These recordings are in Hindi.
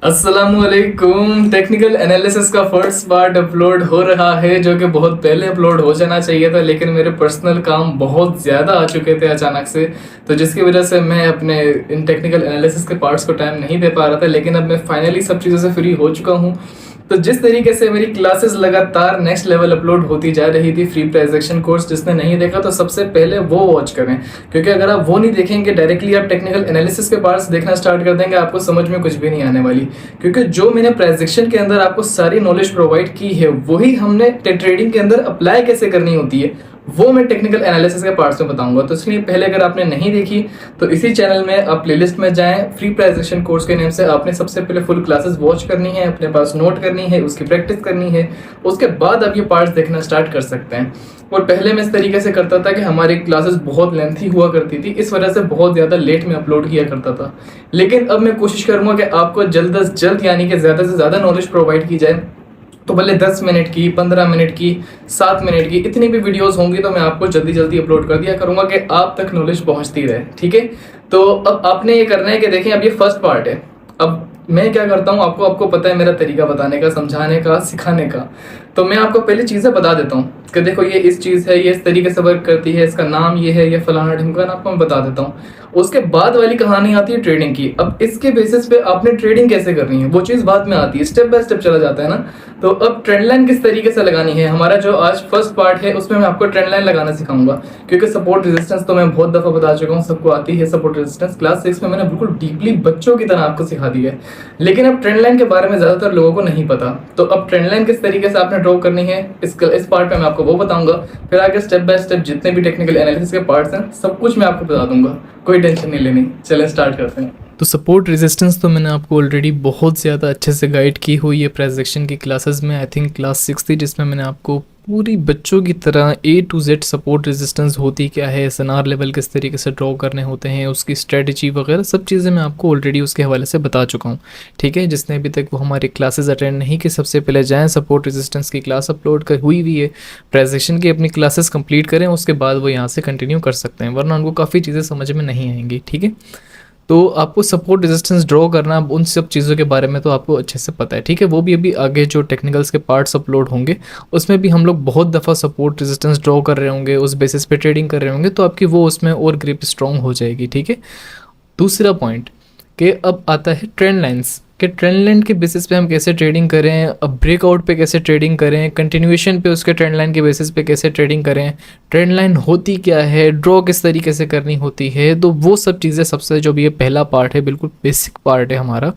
अस्सलामुअलैकुम। टेक्निकल एनालिसिस का फर्स्ट पार्ट अपलोड हो रहा है, जो कि बहुत पहले अपलोड हो जाना चाहिए था, लेकिन मेरे पर्सनल काम बहुत ज़्यादा आ चुके थे अचानक से, तो जिसकी वजह से मैं अपने इन टेक्निकल एनालिसिस के पार्ट्स को टाइम नहीं दे पा रहा था। लेकिन अब मैं फाइनली सब चीज़ों से फ्री हो चुका हूँ। तो जिस तरीके से मेरी क्लासेस लगातार नेक्स्ट लेवल अपलोड होती जा रही थी, फ्री ट्रांजैक्शन कोर्स जिसने नहीं देखा तो सबसे पहले वो वॉच करें, क्योंकि अगर आप वो नहीं देखेंगे डायरेक्टली आप टेक्निकल एनालिसिस के पार्ट्स देखना स्टार्ट कर देंगे, आपको समझ में कुछ भी नहीं आने वाली। क्योंकि जो मैंने ट्रांजैक्शन के अंदर आपको सारी नॉलेज प्रोवाइड की है, वही हमने ट्रेडिंग के अंदर अप्लाई कैसे करनी होती है वो मैं टेक्निकल एनालिसिस के पार्ट्स में बताऊंगा। तो इसलिए पहले अगर आपने नहीं देखी तो इसी चैनल में आप प्लेलिस्ट में जाएं, फ्री ट्रांजैक्शन कोर्स के नेम से आपने सबसे पहले फुल क्लासेस वॉच करनी है, अपने पास नोट करनी है, उसकी प्रैक्टिस करनी है, उसके बाद आप ये पार्ट्स देखना स्टार्ट कर सकते हैं। और पहले मैं इस तरीके से करता था कि हमारी क्लासेस बहुत लेंथी हुआ करती थी, इस वजह से बहुत ज़्यादा लेट में अपलोड किया करता था। लेकिन अब मैं कोशिश करूँगा कि आपको जल्द से जल्द यानी कि ज़्यादा से ज़्यादा नॉलेज प्रोवाइड की जाए। तो भले 10 मिनट की, 15 मिनट की, 7 मिनट की, इतनी भी वीडियोस होंगी तो मैं आपको जल्दी जल्दी अपलोड कर दिया करूंगा कि आप तक नॉलेज पहुंचती रहे। ठीक है, तो अब आपने ये करना है कि देखें, अब ये फर्स्ट पार्ट है। अब मैं क्या करता हूँ, आपको पता है मेरा तरीका बताने का, समझाने का, सिखाने का। तो मैं आपको पहले चीज़ें बता देता हूँ कि देखो ये इस चीज़ है, ये इस तरीके से वर्क करती है, इसका नाम ये है, ये फलाना ढिमकाना, आपको मैं बता देता हूँ। उसके बाद वाली कहानी आती है ट्रेडिंग की। अब इसके बेसिस पे आपने ट्रेडिंग कैसे करनी है वो चीज़ बाद में आती है, स्टेप बाय स्टेप चला जाता है ना। तो अब ट्रेंड लाइन किस तरीके से लगानी है, हमारा जो आज फर्स्ट पार्ट है उसमें मैं आपको ट्रेंड लाइन लगाना सिखाऊंगा। क्योंकि सपोर्ट रेजिस्टेंस तो मैं बहुत दफ़ा बता चुका हूँ, सबको आती है सपोर्ट रेजिस्टेंस। क्लास 6 में मैंने बिल्कुल डीपली बच्चों की तरह आपको सिखा दिया है। लेकिन अब ट्रेंड लाइन के बारे में ज़्यादातर लोगों को नहीं पता। तो अब ट्रेंड लाइन किस तरीके से आपने ड्रॉ करनी है इस पार्ट में मैं आपको वो बताऊंगा। फिर आगे स्टेप बाय स्टेप जितने भी टेक्निकल एनालिसिस के पार्ट्स हैं सब कुछ मैं आपको बता दूंगा, कोई टेंशन नहीं लेनी। चलें स्टार्ट करते हैं। तो सपोर्ट रेजिस्टेंस तो मैंने आपको ऑलरेडी बहुत ज़्यादा अच्छे से गाइड की हुई है ट्रांजैक्शन की क्लासेस में। आई थिंक क्लास 6 थी जिसमें मैंने आपको पूरी बच्चों की तरह A to Z support resistance होती क्या है, SNR लेवल किस तरीके से ड्रॉ करने होते हैं, उसकी स्ट्रेटजी वगैरह सब चीज़ें मैं आपको ऑलरेडी उसके हवाले से बता चुका हूँ। ठीक है, जिसने अभी तक वो हमारी क्लासेस अटेंड नहीं की, सबसे पहले जाएँ, सपोर्ट रेजिस्टेंस की क्लास अपलोड कर हुई हुई है, ट्रांजैक्शन की अपनी क्लासेस कंप्लीट करें, उसके बाद वो यहाँ से कंटिन्यू कर सकते हैं, वरना उनको काफ़ी चीज़ें समझ में नहीं आएंगी। ठीक है, तो आपको सपोर्ट रेजिस्टेंस ड्रॉ करना, उन सब चीज़ों के बारे में तो आपको अच्छे से पता है। ठीक है, वो भी अभी आगे जो टेक्निकल्स के पार्ट्स अपलोड होंगे उसमें भी हम लोग बहुत दफ़ा सपोर्ट रेजिस्टेंस ड्रॉ कर रहे होंगे, उस बेसिस पे ट्रेडिंग कर रहे होंगे, तो आपकी वो उसमें और ग्रिप स्ट्रॉन्ग हो जाएगी। ठीक है, दूसरा पॉइंट कि अब आता है ट्रेंड लाइंस, कि ट्रेंड लाइन के बेसिस पे हम कैसे ट्रेडिंग करें, अब ब्रेकआउट पे कैसे ट्रेडिंग करें, कंटिन्यूएशन पे उसके ट्रेंड लाइन के बेसिस पे कैसे ट्रेडिंग करें, ट्रेंड लाइन होती क्या है, ड्रॉ किस तरीके से करनी होती है। तो वो सब चीज़ें सबसे, जो भी ये पहला पार्ट है बिल्कुल बेसिक पार्ट है हमारा,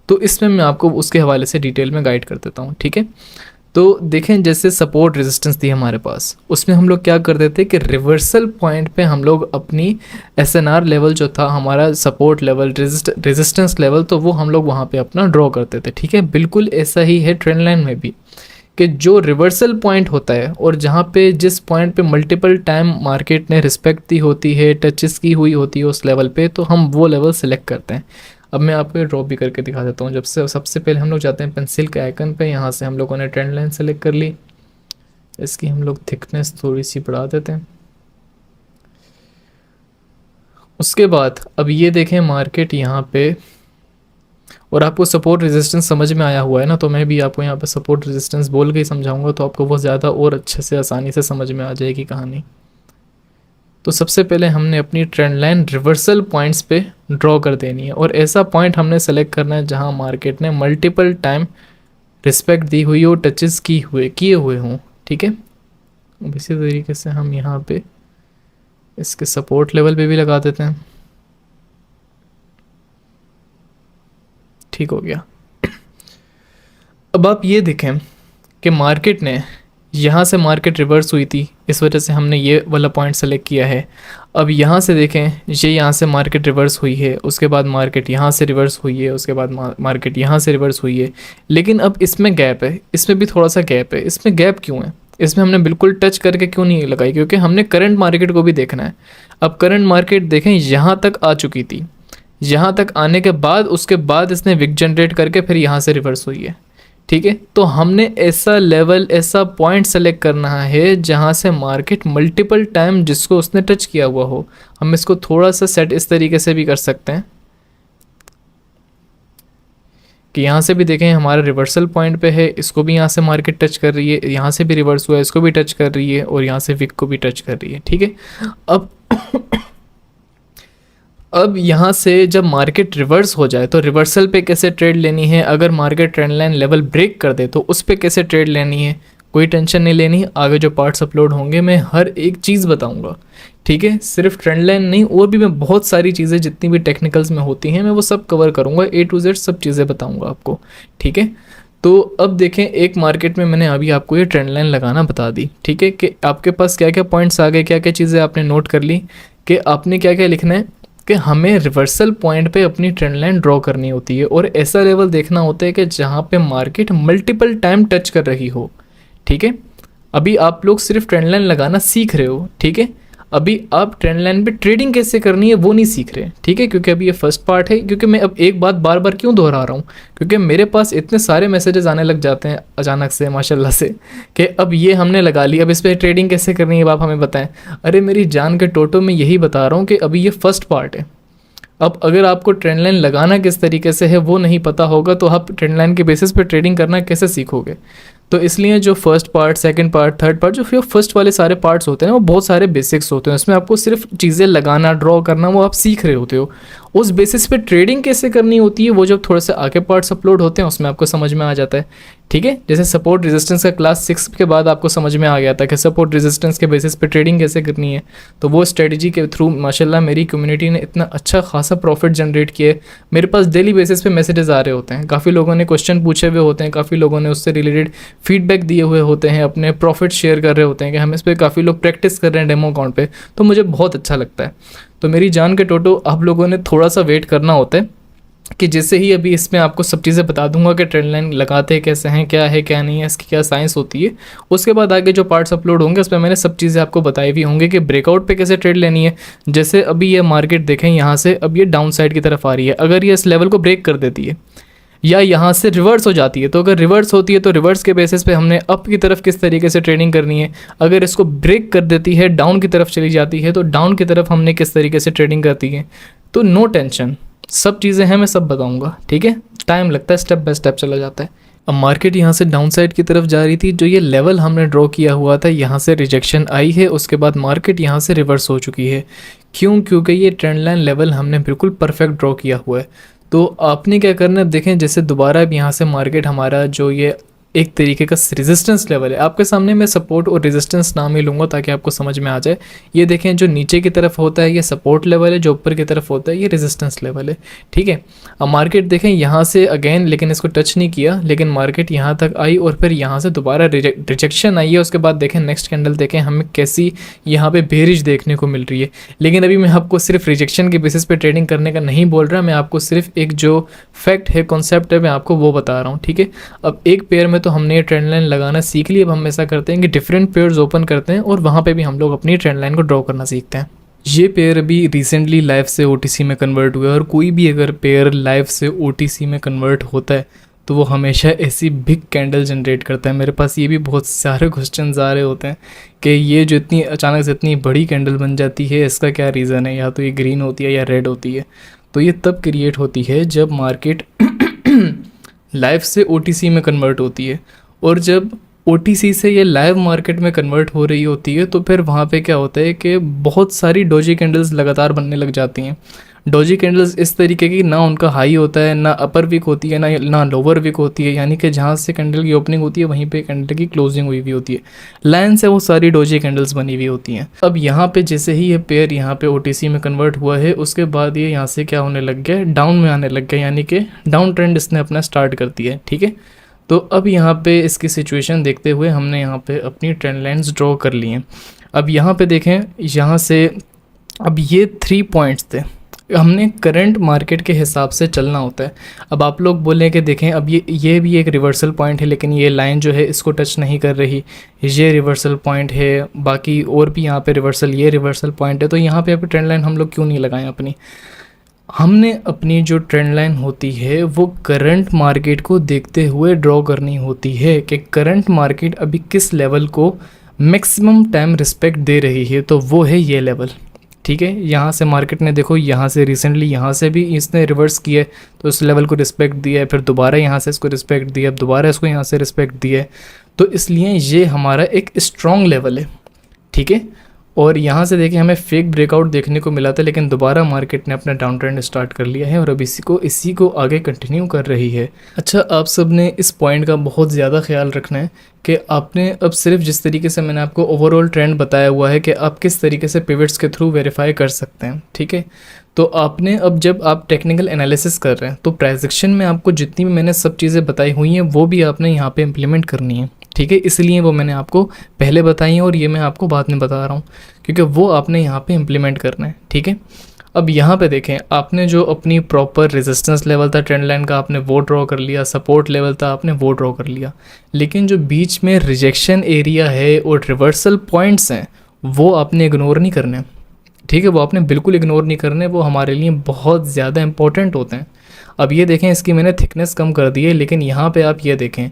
तो इसमें मैं आपको उसके हवाले से डिटेल में गाइड कर देता हूँ। ठीक है, तो देखें, जैसे सपोर्ट रेजिस्टेंस थी हमारे पास, उसमें हम लोग क्या करते थे कि रिवर्सल पॉइंट पे हम लोग अपनी SNR लेवल जो था हमारा, सपोर्ट लेवल, रेजिस्टेंस लेवल, तो वो हम लोग वहाँ पे अपना ड्रॉ करते थे। ठीक है, बिल्कुल ऐसा ही है ट्रेंड लाइन में भी, कि जो रिवर्सल पॉइंट होता है और जहाँ पे जिस पॉइंट पे मल्टीपल टाइम मार्केट ने रिस्पेक्ट दी होती है, टचेस की हुई होती है उस लेवल पे, तो हम वो लेवल सेलेक्ट करते हैं। अब मैं आपको ड्रॉ भी करके दिखा देता हूँ। जब से सबसे पहले हम लोग जाते हैं पेंसिल के आइकन पे, यहाँ से हम लोगों ने ट्रेंड लाइन सेलेक्ट कर ली, इसकी हम लोग थिकनेस थोड़ी सी बढ़ा देते हैं। उसके बाद अब ये देखें मार्केट यहाँ पे, और आपको सपोर्ट रेजिस्टेंस समझ में आया हुआ है ना, तो मैं भी आपको यहाँ पे सपोर्ट रेजिस्टेंस बोल के ही समझाऊंगा, तो आपको वो ज़्यादा और अच्छे से आसानी से समझ में आ जाएगी कहानी। तो सबसे पहले हमने अपनी ट्रेंड लाइन रिवर्सल पॉइंट्स पे ड्रॉ कर देनी है, और ऐसा पॉइंट हमने सेलेक्ट करना है जहां मार्केट ने मल्टीपल टाइम रिस्पेक्ट दी हुई हो, टचेस किए हुए हों। ठीक है, अब इसी तरीके से हम यहाँ पे इसके सपोर्ट लेवल पे भी लगा देते हैं। ठीक हो गया। अब आप ये देखें कि मार्केट ने यहाँ से मार्केट रिवर्स हुई थी, इस वजह से हमने ये वाला पॉइंट सेलेक्ट किया है। अब यहाँ से देखें, ये यहाँ से मार्केट रिवर्स हुई है, उसके बाद मार्केट यहाँ से रिवर्स हुई है, उसके बाद मार्केट यहाँ से रिवर्स हुई है। लेकिन अब इसमें गैप है, इसमें भी थोड़ा सा गैप है। इसमें गैप क्यों है, इसमें हमने बिल्कुल टच करके क्यों नहीं लगाई, क्योंकि हमने करंट मार्केट को भी देखना है। अब करंट मार्केट देखें यहाँ तक आ चुकी थी, यहाँ तक आने के बाद उसके बाद इसने विक जनरेट करके फिर यहाँ से रिवर्स हुई है। ठीक है, तो हमने ऐसा लेवल, ऐसा पॉइंट सेलेक्ट करना है जहाँ से मार्केट मल्टीपल टाइम जिसको उसने टच किया हुआ हो। हम इसको थोड़ा सा सेट इस तरीके से भी कर सकते हैं कि यहाँ से भी देखें हमारा रिवर्सल पॉइंट पे है, इसको भी यहाँ से मार्केट टच कर रही है, यहाँ से भी रिवर्स हुआ है, इसको भी टच कर रही है और यहाँ से विक को भी टच कर रही है, ठीक है। अब अब यहाँ से जब मार्केट रिवर्स हो जाए तो रिवर्सल पे कैसे ट्रेड लेनी है, अगर market trend line level break कर दे तो उस पे कैसे ट्रेड लेनी है, कोई टेंशन नहीं लेनी। आगे जो पार्ट्स अपलोड होंगे मैं हर एक चीज़ बताऊंगा, ठीक है। सिर्फ ट्रेंड लाइन नहीं, और भी मैं बहुत सारी चीज़ें जितनी भी टेक्निकल्स में होती हैं मैं वो सब कवर करूँगा, A to Z सब चीज़ें बताऊँगा आपको, ठीक है। तो अब देखें, एक मार्केट में मैंने अभी आपको ये ट्रेंड लाइन लगाना बता दी, ठीक है, कि आपके पास क्या क्या पॉइंट्स आ गए, क्या क्या चीज़ें आपने नोट कर ली, कि आपने क्या क्या लिखना है, कि हमें रिवर्सल पॉइंट पे अपनी ट्रेंड लाइन ड्रॉ करनी होती है और ऐसा लेवल देखना होता है कि जहाँ पे मार्केट मल्टीपल टाइम टच कर रही हो, ठीक है। अभी आप लोग सिर्फ ट्रेंड लाइन लगाना सीख रहे हो, ठीक है। अभी आप ट्रेंड लाइन पे ट्रेडिंग कैसे करनी है वो नहीं सीख रहे, ठीक है, क्योंकि अभी ये फर्स्ट पार्ट है। क्योंकि मैं अब एक बात बार बार क्यों दोहरा रहा हूँ, क्योंकि मेरे पास इतने सारे मैसेजेस आने लग जाते हैं अचानक से माशाल्लाह से, कि अब ये हमने लगा ली, अब इस पर ट्रेडिंग कैसे करनी है, अब आप हमें बताएं। अरे मेरी जान के टोटो में यही बता रहा हूँ कि अभी ये फर्स्ट पार्ट है। अब अगर आपको ट्रेंड लाइन लगाना किस तरीके से है वो नहीं पता होगा तो आप ट्रेंड लाइन के बेसिस पे ट्रेडिंग करना कैसे सीखोगे। तो इसलिए जो first part, second part, third part, जो फिर फर्स्ट वाले सारे पार्ट्स होते हैं वो बहुत सारे बेसिक्स होते हैं, उसमें आपको सिर्फ चीज़ें लगाना, ड्रॉ करना वो आप सीख रहे होते हो। उस बेसिस पे ट्रेडिंग कैसे करनी होती है वो जब थोड़े से आगे पार्ट्स अपलोड होते हैं उसमें आपको समझ में आ जाता है, ठीक है। जैसे सपोर्ट रेजिस्टेंस का क्लास 6 के बाद आपको समझ में आ गया था कि सपोर्ट रेजिस्टेंस के बेसिस पे ट्रेडिंग कैसे करनी है, तो वो स्ट्रेटजी के थ्रू माशाल्लाह मेरी कम्युनिटी ने इतना अच्छा खासा प्रॉफिट जनरेट किया है। मेरे पास डेली बेसिस पे मैसेजेस आ रहे होते हैं, काफ़ी लोगों ने क्वेश्चन पूछे हुए होते हैं, काफ़ी लोगों ने उससे रिलेटेड फीडबैक दिए हुए होते हैं, अपने प्रॉफिट शेयर कर रहे होते हैं कि हम इस पर काफ़ी लोग प्रैक्टिस कर रहे हैं डेमो अकाउंट पे, तो मुझे बहुत अच्छा लगता है। तो मेरी जान के टोटो आप लोगों ने थोड़ा सा वेट करना होता है कि जैसे ही अभी इसमें आपको सब चीज़ें बता दूंगा कि ट्रेंड लाइन लगाते कैसे हैं, क्या है क्या नहीं है, इसकी क्या साइंस होती है, उसके बाद आगे जो पार्ट्स अपलोड होंगे उसमें मैंने सब चीज़ें आपको बताई भी होंगे कि ब्रेकआउट पे कैसे ट्रेड लेनी है। जैसे अभी ये मार्केट देखें, यहाँ से अब ये डाउन साइड की तरफ आ रही है, अगर ये इस लेवल को ब्रेक कर देती है या यहाँ से रिवर्स हो जाती है, तो अगर रिवर्स होती है तो रिवर्स के बेसिस पे हमने अप की तरफ किस तरीके से ट्रेडिंग करनी है, अगर इसको ब्रेक कर देती है, डाउन की तरफ चली जाती है, तो डाउन की तरफ हमने किस तरीके से ट्रेडिंग करती है। तो नो टेंशन, सब चीज़ें हैं, मैं सब बताऊंगा, ठीक है। टाइम लगता है, स्टेप बाय स्टेप चला जाता है। अब मार्केट यहाँ से डाउन साइड की तरफ जा रही थी, जो ये लेवल हमने ड्रॉ किया हुआ था यहाँ से रिजेक्शन आई है, उसके बाद मार्केट यहाँ से रिवर्स हो चुकी है। क्यों? क्योंकि ये ट्रेंड लाइन लेवल हमने बिल्कुल परफेक्ट ड्रॉ किया हुआ है। तो आपने क्या करना है, देखें जैसे दोबारा अब यहाँ से मार्केट हमारा जो ये एक तरीके का रेजिस्टेंस लेवल है, आपके सामने मैं सपोर्ट और रेजिस्टेंस नाम ही लूँगा ताकि आपको समझ में आ जाए। ये देखें, जो नीचे की तरफ होता है ये सपोर्ट लेवल है, जो ऊपर की तरफ होता है ये रेजिस्टेंस लेवल है, ठीक है। अब मार्केट देखें यहाँ से अगेन, लेकिन इसको टच नहीं किया, लेकिन मार्केट यहाँ तक आई और फिर यहाँ से दोबारा रिजेक्शन आई है। उसके बाद देखें नेक्स्ट कैंडल देखें, हमें कैसी यहाँ पे बेरिश देखने को मिल रही है। लेकिन अभी मैं आपको सिर्फ रिजेक्शन के बेसिस पे ट्रेडिंग करने का नहीं बोल रहा, मैं आपको सिर्फ एक जो फैक्ट है, कॉन्सेप्ट है, मैं आपको वो बता रहा हूँ, ठीक है। अब एक पेयर में तो हमने ट्रेंड लाइन लगाना सीख ली, अब हम ऐसा करते हैं कि डिफरेंट पेयर्स ओपन करते हैं और वहाँ पे भी हम लोग अपनी ट्रेंड लाइन को ड्रॉ करना सीखते हैं। ये पेयर अभी रिसेंटली लाइव से OTC में कन्वर्ट हुआ है, और कोई भी अगर पेयर लाइव से OTC में कन्वर्ट होता है तो वो हमेशा ऐसी बिग कैंडल जनरेट करता है। मेरे पास ये भी बहुत सारे क्वेश्चंस आ रहे होते हैं कि ये जो इतनी अचानक से इतनी बड़ी कैंडल बन जाती है, इसका क्या रीज़न है, या तो ये ग्रीन होती है या रेड होती है। तो ये तब क्रिएट होती है जब मार्केट लाइव से OTC में कन्वर्ट होती है, और जब OTC से ये लाइव मार्केट में कन्वर्ट हो रही होती है तो फिर वहाँ पे क्या होता है कि बहुत सारी डोजी कैंडल्स लगातार बनने लग जाती हैं। डोजी कैंडल्स इस तरीके की, ना उनका हाई होता है, ना अपर विक होती है, ना लोअर विक होती है, यानी कि जहाँ से कैंडल की ओपनिंग होती है वहीं पे कैंडल की क्लोजिंग हुई हुई होती है। लाइन से वो सारी डोजी कैंडल्स बनी हुई होती हैं। अब यहाँ पे जैसे ही ये पेयर यहाँ पे OTC में कन्वर्ट हुआ है, उसके बाद ये यहाँ से क्या होने लग गया, डाउन में आने लग गया, यानी कि डाउन ट्रेंड इसने अपना स्टार्ट कर दिया है, ठीक है। तो अब यहाँ पे इसकी सिचुएशन देखते हुए हमने यहाँ पे अपनी ट्रेंड लाइंस ड्रॉ कर ली हैं। अब यहाँ पे देखें, यहाँ से अब ये 3 पॉइंट्स थे, हमने करंट मार्केट के हिसाब से चलना होता है। अब आप लोग बोलें कि देखें, अब ये भी एक रिवर्सल पॉइंट है, लेकिन ये लाइन जो है इसको टच नहीं कर रही, ये रिवर्सल पॉइंट है, बाकी और भी यहाँ पे रिवर्सल, ये रिवर्सल पॉइंट है, तो यहाँ पे ट्रेंड लाइन हम लोग क्यों नहीं लगाएं अपनी। हमने अपनी जो ट्रेंड लाइन होती है वो करंट मार्केट को देखते हुए ड्रॉ करनी होती है कि करंट मार्केट अभी किस लेवल को मैक्सिमम टाइम रिस्पेक्ट दे रही है, तो वो है ये लेवल, ठीक है, यहाँ से मार्केट ने देखो यहाँ से रिसेंटली यहाँ से भी इसने रिवर्स किया है, तो इस लेवल को रिस्पेक्ट दिया है, फिर दोबारा यहाँ से इसको रिस्पेक्ट दिया, अब दोबारा इसको यहाँ से रिस्पेक्ट दिया है, तो इसलिए ये हमारा एक स्ट्रॉन्ग लेवल है। ठीक है, और यहाँ से देखिए हमें फेक ब्रेकआउट देखने को मिला था, लेकिन दोबारा मार्केट ने अपना डाउन ट्रेंड स्टार्ट कर लिया है और अब इसी को आगे कंटिन्यू कर रही है। अच्छा, आप सब ने इस पॉइंट का बहुत ज़्यादा ख्याल रखना है कि आपने अब सिर्फ जिस तरीके से मैंने आपको ओवरऑल ट्रेंड बताया हुआ है कि आप किस तरीके से पिवट्स के थ्रू वेरीफाई कर सकते हैं। ठीक है, तो आपने अब जब आप टेक्निकल एनालिसिस कर रहे हैं तो प्राइस एक्शन में आपको जितनी भी मैंने सब चीज़ें बताई हुई हैं वो भी आपने यहाँ पे इम्प्लीमेंट करनी है। ठीक है, इसलिए वो मैंने आपको पहले बताई हैं और ये मैं आपको बाद में बता रहा हूँ, क्योंकि वो आपने यहाँ पे इम्प्लीमेंट करना है। ठीक है, अब यहाँ पे देखें, आपने जो अपनी प्रॉपर रेजिस्टेंस लेवल था ट्रेंड लाइन का आपने वो ड्रॉ कर लिया, सपोर्ट लेवल था आपने वो ड्रॉ कर लिया, लेकिन जो बीच में रिजेक्शन एरिया है और रिवर्सल पॉइंट्स हैं वो आपने इग्नोर नहीं करने। ठीक है, वो आपने बिल्कुल इग्नोर नहीं करने, वो हमारे लिए बहुत ज़्यादा इंपॉर्टेंट होते हैं। अब ये देखें, इसकी मैंने थिकनेस कम कर दी है, लेकिन यहाँ पे आप ये देखें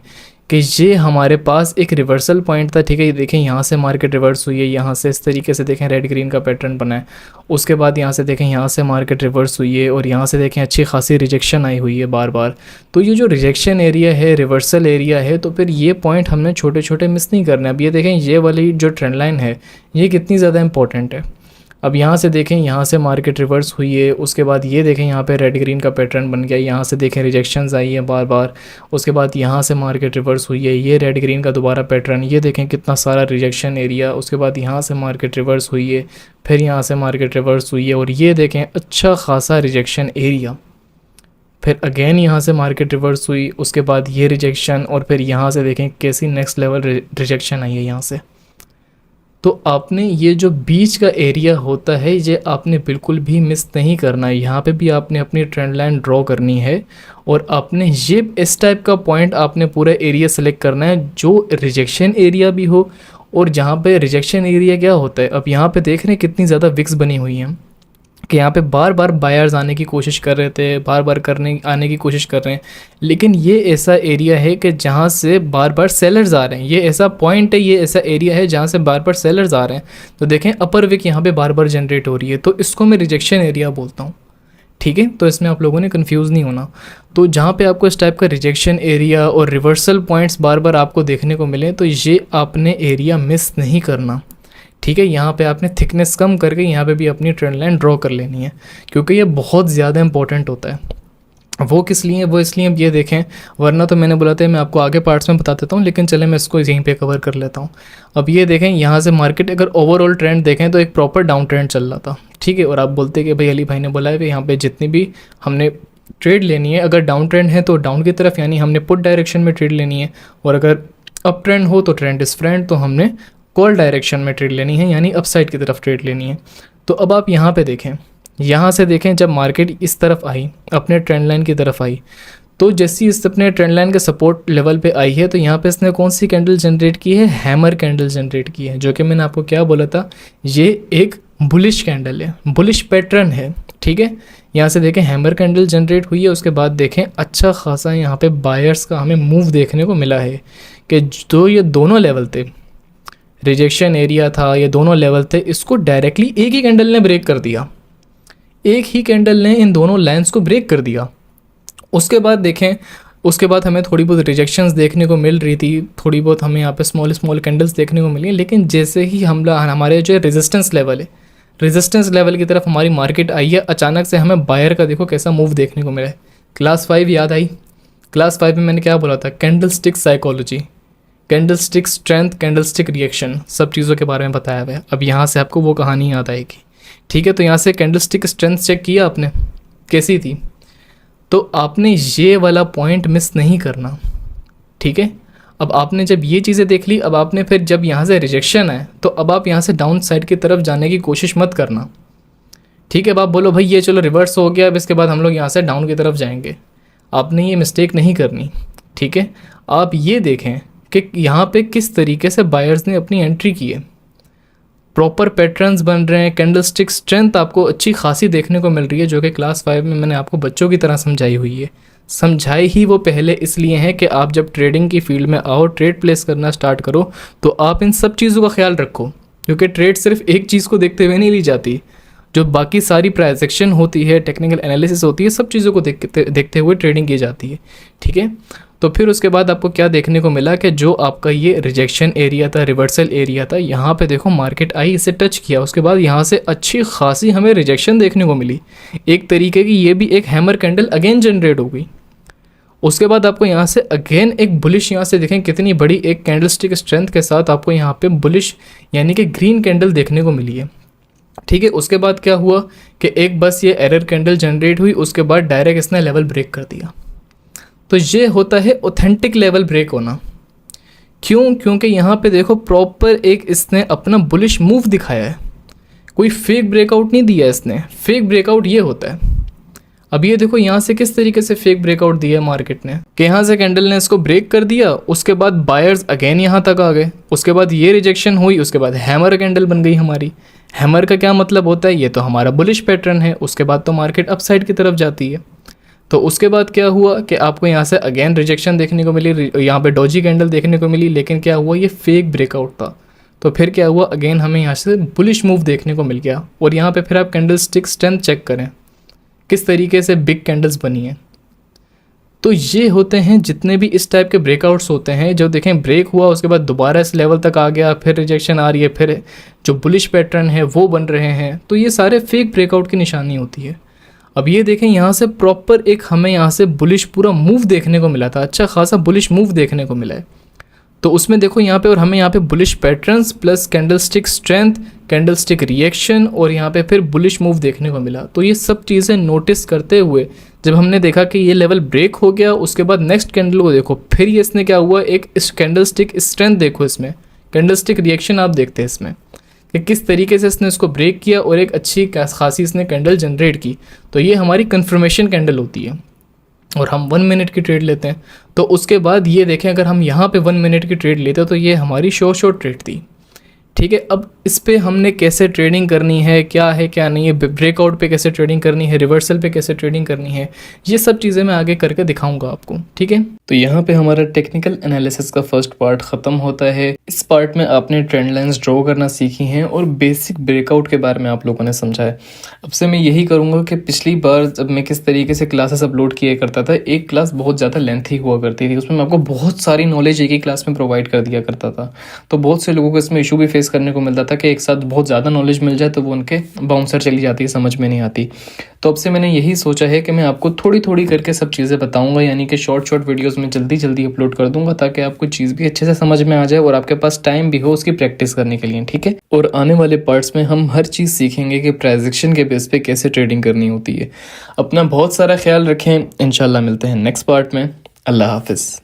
कि ये हमारे पास एक रिवर्सल पॉइंट था। ठीक है, ये देखें यहाँ से मार्केट रिवर्स हुई है, यहाँ से इस तरीके से देखें रेड ग्रीन का पैटर्न बना है, उसके बाद यहाँ से देखें यहाँ से मार्केट रिवर्स हुई है और यहाँ से देखें अच्छी खासी रिजेक्शन आई हुई है बार बार। तो ये जो रिजेक्शन एरिया है, रिवर्सल एरिया है, तो फिर ये पॉइंट हमने छोटे छोटे मिस नहीं करना है। अब ये देखें, ये वाली जो ट्रेंड लाइन है ये कितनी ज़्यादा इंपॉर्टेंट है। अब यहाँ से देखें, यहाँ से मार्केट रिवर्स हुई है, उसके बाद ये देखें यहाँ पे रेड ग्रीन का पैटर्न बन गया, यहाँ से देखें रिजेक्शंस आई है बार बार, उसके बाद यहाँ से मार्केट रिवर्स हुई है, ये रेड ग्रीन का दोबारा पैटर्न, ये देखें कितना सारा रिजेक्शन एरिया, उसके बाद यहाँ से मार्केट रिवर्स हुई है, फिर यहाँ से मार्केट रिवर्स हुई है और ये देखें अच्छा खासा रिजेक्शन एरिया, फिर अगेन यहाँ से मार्केट रिवर्स हुई, उसके बाद ये रिजेक्शन और फिर यहाँ से देखें कैसी नेक्स्ट लेवल रिजेक्शन आई है यहाँ से। तो आपने ये जो बीच का एरिया होता है ये आपने बिल्कुल भी मिस नहीं करना है। यहाँ पे भी आपने अपनी ट्रेंड लाइन ड्रॉ करनी है और आपने ये इस टाइप का पॉइंट आपने पूरा एरिया सेलेक्ट करना है जो रिजेक्शन एरिया भी हो। और जहाँ पे रिजेक्शन एरिया क्या होता है, अब यहाँ पे देख रहे हैं कितनी ज़्यादा विक्स बनी हुई हैं कि यहाँ पे बार बार बायर्स आने की कोशिश कर रहे थे, बार बार आने की कोशिश कर रहे हैं, लेकिन ये ऐसा एरिया है कि जहाँ से बार बार सेलर्स आ रहे हैं। ये ऐसा पॉइंट है, ये ऐसा एरिया है जहाँ से बार बार सेलर्स आ रहे हैं। तो देखें अपर विक यहाँ पे बार बार जनरेट हो रही है, तो इसको मैं रिजेक्शन एरिया बोलता हूँ। ठीक है, तो इसमें आप लोगों ने कंफ्यूज नहीं होना। तो जहाँ पे आपको इस टाइप का रिजेक्शन एरिया और रिवर्सल पॉइंट्स बार बार आपको देखने को मिले तो ये आपने एरिया मिस नहीं करना। ठीक है, यहाँ पे आपने थिकनेस कम करके यहाँ पे भी अपनी ट्रेंड लाइन ड्रॉ कर लेनी है, क्योंकि ये बहुत ज़्यादा इंपॉर्टेंट होता है। वो किस लिए, वो इसलिए अब ये देखें, वरना तो मैंने बोला था मैं आपको आगे पार्ट्स में बता देता हूँ, लेकिन चले मैं इसको यहीं पे कवर कर लेता हूँ। अब ये देखें, यहाँ से मार्केट अगर ओवरऑल ट्रेंड देखें तो एक प्रॉपर डाउन ट्रेंड चल रहा था। ठीक है, और आप बोलते कि भाई अली भाई ने बोला है कि यहाँ पे जितनी भी हमने ट्रेड लेनी है, अगर डाउन ट्रेंड है तो डाउन की तरफ, यानी हमने पुट डायरेक्शन में ट्रेड लेनी है, और अगर अप ट्रेंड हो तो ट्रेंड इज फ्रेंड, तो हमने कॉल डायरेक्शन में ट्रेड लेनी है, यानी अपसाइड की तरफ ट्रेड लेनी है। तो अब आप यहाँ पे देखें, यहाँ से देखें जब मार्केट इस तरफ आई, अपने ट्रेंड लाइन की तरफ आई, तो जैसी इस अपने ट्रेंड लाइन के सपोर्ट लेवल पे आई है तो यहाँ पे इसने कौन सी कैंडल जनरेट की है, हैमर कैंडल जनरेट की है, जो कि मैंने आपको क्या बोला था, ये एक बुलिश कैंडल है, बुलिश पैटर्न है। ठीक है, यहाँ से देखें हैमर कैंडल जनरेट हुई है, उसके बाद देखें अच्छा खासा यहाँ पे बायर्स का हमें मूव देखने को मिला है कि जो ये दोनों लेवल थे, रिजेक्शन एरिया था, ये दोनों लेवल थे, इसको डायरेक्टली एक ही कैंडल ने ब्रेक कर दिया। एक ही कैंडल ने इन दोनों लाइंस को ब्रेक कर दिया। उसके बाद देखें, उसके बाद हमें थोड़ी बहुत रिजेक्शंस देखने को मिल रही थी, थोड़ी बहुत हमें यहाँ पे स्मॉल कैंडल्स देखने को मिली, लेकिन जैसे ही हमारे जो रेजिस्टेंस लेवल है, रेजिस्टेंस लेवल की तरफ हमारी मार्केट आई है, अचानक से हमें बायर का देखो कैसा मूव देखने को मिला है। क्लास 5 याद आई, क्लास 5 में मैंने क्या बोला था, candle stick psychology, candle stick strength, candle stick reaction, सब चीज़ों के बारे में बताया हुआ है। अब यहाँ से आपको वो कहानी याद आएगी। ठीक है, तो यहाँ से कैंडल स्टिक स्ट्रेंथ चेक किया आपने कैसी थी, तो आपने ये वाला पॉइंट मिस नहीं करना। ठीक है, अब आपने जब ये चीज़ें देख ली, अब आपने फिर जब यहाँ से रिजेक्शन है तो अब आप यहाँ से डाउन साइड की तरफ जाने की कोशिश मत करना। ठीक है, अब आप बोलो भाई ये चलो रिवर्स हो गया, अब इसके बाद हम लोग यहाँ से डाउन की तरफ जाएंगे, आपने ये मिस्टेक नहीं करनी। ठीक है, आप ये देखें कि यहाँ पे किस तरीके से बायर्स ने अपनी एंट्री की है, प्रॉपर पैटर्न्स बन रहे हैं, कैंडल स्टिक स्ट्रेंथ आपको अच्छी खासी देखने को मिल रही है, जो कि क्लास 5 में मैंने आपको बच्चों की तरह समझाई हुई है। समझाई ही वो पहले इसलिए है कि आप जब ट्रेडिंग की फील्ड में आओ, ट्रेड प्लेस करना स्टार्ट करो, तो आप इन सब चीज़ों का ख्याल रखो, क्योंकि ट्रेड सिर्फ एक चीज़ को देखते हुए नहीं ली जाती। जो बाकी सारी ट्रांजैक्शन होती है, टेक्निकल एनालिसिस होती है, सब चीज़ों को देखते हुए ट्रेडिंग की जाती है। ठीक है, तो फिर उसके बाद आपको क्या देखने को मिला कि जो आपका ये रिजेक्शन एरिया था, रिवर्सल एरिया था, यहाँ पे देखो मार्केट आई, इसे टच किया, उसके बाद यहाँ से अच्छी खासी हमें रिजेक्शन देखने को मिली, एक तरीके की ये भी एक हैमर कैंडल अगेन जनरेट हो गई। उसके बाद आपको यहाँ से अगेन एक बुलिश, यहाँ से देखें कितनी बड़ी एक कैंडलस्टिक स्ट्रेंथ के साथ आपको यहाँ पे बुलिश यानी कि ग्रीन कैंडल देखने को मिली है। ठीक है, उसके बाद क्या हुआ कि एक बस ये एरर कैंडल जनरेट हुई, उसके बाद डायरेक्ट इसने लेवल ब्रेक कर दिया। तो ये होता है ऑथेंटिक लेवल ब्रेक होना। क्यों? क्योंकि यहाँ पे देखो प्रॉपर एक इसने अपना बुलिश मूव दिखाया है, कोई फेक ब्रेकआउट नहीं दिया इसने। फेक ब्रेकआउट ये होता है। अब ये देखो यहाँ से किस तरीके से फेक ब्रेकआउट दिया मार्केट ने, कि यहाँ से कैंडल ने इसको ब्रेक कर दिया, उसके बाद बायर्स अगेन यहाँ तक आ गए, उसके बाद ये रिजेक्शन हुई, उसके बाद हैमर कैंडल बन गई हमारी। हैमर का क्या मतलब होता है? ये तो हमारा बुलिश पैटर्न है। उसके बाद तो मार्केट अपसाइड की तरफ जाती है। तो उसके बाद क्या हुआ कि आपको यहाँ से अगेन रिजेक्शन देखने को मिली, यहाँ पे डॉजी कैंडल देखने को मिली, लेकिन क्या हुआ, ये फेक ब्रेकआउट था। तो फिर क्या हुआ, अगेन हमें यहाँ से बुलिश मूव देखने को मिल गया। और यहाँ पे फिर आप कैंडल स्टिक स्ट्रेंथ चेक करें किस तरीके से बिग कैंडल्स बनी हैं। तो ये होते हैं जितने भी इस टाइप के ब्रेकआउट्स होते हैं, जो देखें ब्रेक हुआ, उसके बाद दोबारा इस लेवल तक आ गया, फिर रिजेक्शन आ रही है, फिर जो बुलिश पैटर्न है वो बन रहे हैं, तो ये सारे फेक ब्रेकआउट की निशानी होती है। अब ये देखें यहाँ से प्रॉपर एक हमें यहाँ से बुलिश पूरा मूव देखने को मिला था, अच्छा खासा बुलिश मूव देखने को मिला है। तो उसमें देखो यहाँ पे, और हमें यहाँ पे bullish patterns plus candlestick strength, candlestick reaction और यहाँ पे फिर बुलिश मूव देखने को मिला। तो ये सब चीज़ें नोटिस करते हुए जब हमने देखा कि ये लेवल ब्रेक हो गया, उसके बाद नेक्स्ट कैंडल को देखो, फिर ये इसने क्या हुआ, एक इस कैंडलस्टिक स्ट्रेंथ देखो, इसमें कैंडलस्टिक रिएक्शन आप देखते हैं इसमें कि किस तरीके से इसने इसको ब्रेक किया और एक अच्छी खासी इसने कैंडल जनरेट की। तो ये हमारी कन्फर्मेशन कैंडल होती है और हम 1 मिनट की ट्रेड लेते हैं। तो उसके बाद ये देखें, अगर हम यहाँ पे 1 मिनट की ट्रेड लेते तो ये हमारी शॉर्ट ट्रेड थी। ठीक है, अब इस पे हमने कैसे ट्रेडिंग करनी है, क्या है क्या नहीं है, ब्रेकआउट पे कैसे ट्रेडिंग करनी है, रिवर्सल पे कैसे ट्रेडिंग करनी है, ये सब चीज़ें मैं आगे करके दिखाऊंगा आपको। ठीक है, तो यहाँ पे हमारा टेक्निकल एनालिसिस का फर्स्ट पार्ट ख़त्म होता है। इस पार्ट में आपने ट्रेंड लाइन्स ड्रॉ करना सीखी हैं और बेसिक ब्रेकआउट के बारे में आप लोगों ने समझा है। अब से मैं यही करूँगा कि पिछली बार जब मैं किस तरीके से क्लासेस अपलोड किया करता था, एक क्लास बहुत ज़्यादा लेंथी हुआ करती थी, उसमें मैं आपको बहुत सारी नॉलेज एक ही क्लास में प्रोवाइड कर दिया करता था। तो बहुत से लोगों को इसमें इशू भी फेस करने को मिलता था कि एक साथ बहुत ज़्यादा नॉलेज मिल जाए तो वो उनके बाउंसर चली जाती है, समझ में नहीं आती। तो अब से मैंने यही सोचा है कि मैं आपको थोड़ी थोड़ी करके सब चीज़ें बताऊंगा, यानी कि शॉर्ट वीडियोस में जल्दी अपलोड कर दूंगा ताकि आपको चीज़ भी अच्छे से समझ में आ जाए और आपके पास टाइम भी हो उसकी प्रैक्टिस करने के लिए। ठीक है, और आने वाले पार्ट्स में हम हर चीज़ सीखेंगे कि ट्रांजैक्शन के बेस पे कैसे ट्रेडिंग करनी होती है। अपना बहुत सारा ख्याल रखें, इंशाल्लाह मिलते हैं नेक्स्ट पार्ट में। अल्लाह हाफिज़।